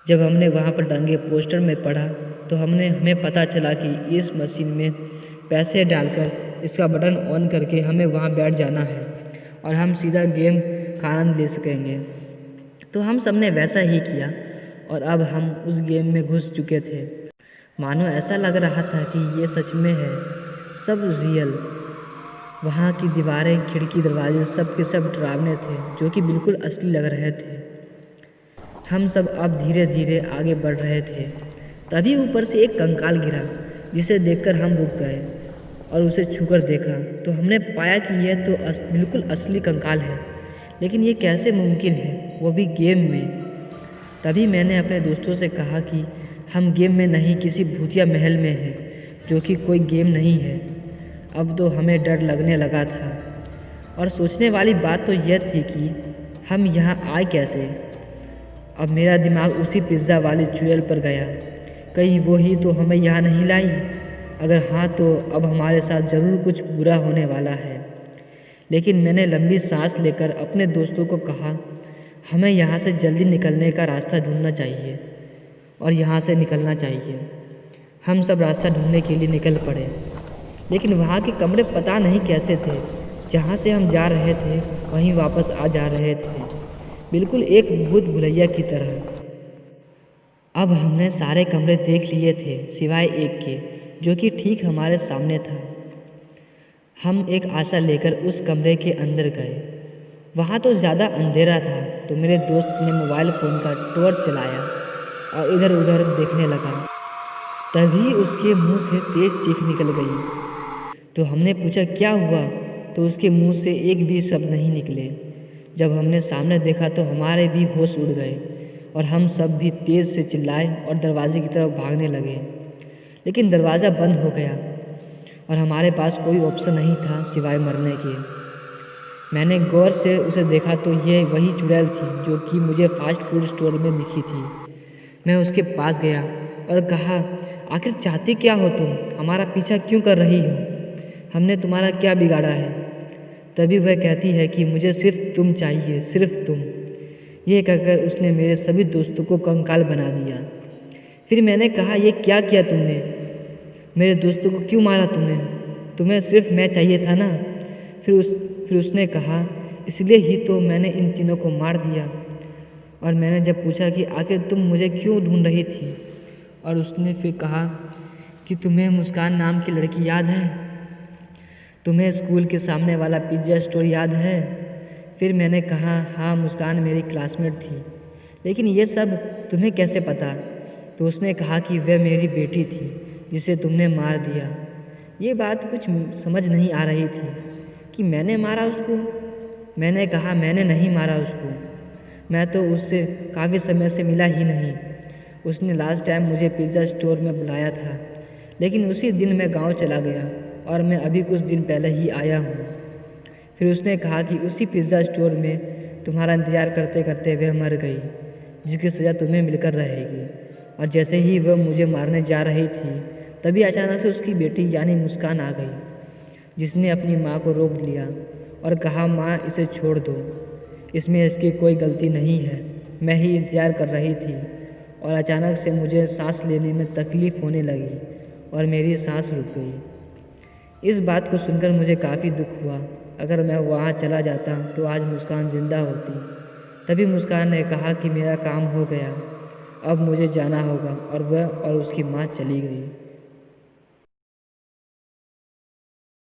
जब हमने वहाँ पर टंगे पोस्टर में पढ़ा तो हमें पता चला कि इस मशीन में पैसे डालकर इसका बटन ऑन करके हमें वहाँ बैठ जाना है और हम सीधा गेम का आनंद ले सकेंगे। तो हम सब ने वैसा ही किया और अब हम उस गेम में घुस चुके थे। मानो ऐसा लग रहा था कि ये सच में है, सब रियल। वहाँ की दीवारें, खिड़की, दरवाजे सब के सब डरावने थे, जो कि बिल्कुल असली लग रहे थे। हम सब अब धीरे धीरे आगे बढ़ रहे थे। तभी ऊपर से एक कंकाल गिरा, जिसे देखकर हम रुक गए और उसे छूकर देखा तो हमने पाया कि यह तो बिल्कुल असली कंकाल है। लेकिन ये कैसे मुमकिन है, वो भी गेम में। तभी मैंने अपने दोस्तों से कहा कि हम गेम में नहीं, किसी भूतिया महल में हैं, जो कि कोई गेम नहीं है। अब तो हमें डर लगने लगा था और सोचने वाली बात तो यह थी कि हम यहाँ आए कैसे। अब मेरा दिमाग उसी पिज़्ज़ा वाली चुड़ैल पर गया, कहीं वो ही तो हमें यहाँ नहीं लाई। अगर हाँ तो अब हमारे साथ ज़रूर कुछ बुरा होने वाला है। लेकिन मैंने लंबी सांस लेकर अपने दोस्तों को कहा, हमें यहाँ से जल्दी निकलने का रास्ता ढूंढना चाहिए और यहाँ से निकलना चाहिए। हम सब रास्ता ढूंढने के लिए निकल पड़े, लेकिन वहाँ के कमरे पता नहीं कैसे थे। जहाँ से हम जा रहे थे वहीं वापस आ जा रहे थे, बिल्कुल एक भूत भुलैया की तरह। अब हमने सारे कमरे देख लिए थे सिवाय एक के, जो कि ठीक हमारे सामने था। हम एक आशा लेकर उस कमरे के अंदर गए। वहाँ तो ज़्यादा अंधेरा था, तो मेरे दोस्त ने मोबाइल फ़ोन का टॉर्च चलाया और इधर उधर देखने लगा। तभी उसके मुंह से तेज़ चीख निकल गई। तो हमने पूछा क्या हुआ, तो उसके मुंह से एक भी शब्द नहीं निकले। जब हमने सामने देखा तो हमारे भी होश उड़ गए और हम सब भी तेज़ से चिल्लाए और दरवाजे की तरफ भागने लगे। लेकिन दरवाज़ा बंद हो गया और हमारे पास कोई ऑप्शन नहीं था सिवाय मरने के। मैंने गौर से उसे देखा तो ये वही चुड़ैल थी जो कि मुझे फास्ट फूड स्टोर में दिखी थी। मैं उसके पास गया और कहा, आखिर चाहती क्या हो तुम? हमारा पीछा क्यों कर रही हो? हमने तुम्हारा क्या बिगाड़ा है? तभी वह कहती है कि मुझे सिर्फ तुम चाहिए, सिर्फ तुम। ये कहकर उसने मेरे सभी दोस्तों को कंकाल बना दिया। फिर मैंने कहा, ये क्या किया तुमने? मेरे दोस्तों को क्यों मारा तुमने? तुम्हें सिर्फ मैं चाहिए था ना? फिर उसने कहा, इसलिए ही तो मैंने इन तीनों को मार दिया। और मैंने जब पूछा कि आखिर तुम मुझे क्यों ढूंढ रही थी, और उसने फिर कहा कि तुम्हें मुस्कान नाम की लड़की याद है? तुम्हें स्कूल के सामने वाला पिज़्ज़ा स्टोर याद है? फिर मैंने कहा, हाँ, मुस्कान मेरी क्लासमेट थी। लेकिन ये सब तुम्हें कैसे पता? तो उसने कहा कि वह मेरी बेटी थी जिसे तुमने मार दिया। ये बात कुछ समझ नहीं आ रही थी कि मैंने मारा उसको। मैंने कहा, मैंने नहीं मारा उसको, मैं तो उससे काफ़ी समय से मिला ही नहीं। उसने लास्ट टाइम मुझे पिज़्ज़ा स्टोर में बुलाया था, लेकिन उसी दिन मैं गांव चला गया और मैं अभी कुछ दिन पहले ही आया हूँ। फिर उसने कहा कि उसी पिज़्ज़ा स्टोर में तुम्हारा इंतज़ार करते करते वह मर गई, जिसकी सज़ा तुम्हें मिलकर रहेगी। और जैसे ही वह मुझे मारने जा रही थी, तभी अचानक से उसकी बेटी यानी मुस्कान आ गई, जिसने अपनी माँ को रोक लिया और कहा, माँ, इसे छोड़ दो, इसमें इसकी कोई गलती नहीं है। मैं ही इंतज़ार कर रही थी और अचानक से मुझे सांस लेने में तकलीफ़ होने लगी और मेरी सांस रुक गई। इस बात को सुनकर मुझे काफ़ी दुख हुआ। अगर मैं वहाँ चला जाता तो आज मुस्कान ज़िंदा होती। तभी मुस्कान ने कहा कि मेरा काम हो गया, अब मुझे जाना होगा, और वह और उसकी माँ चली गई।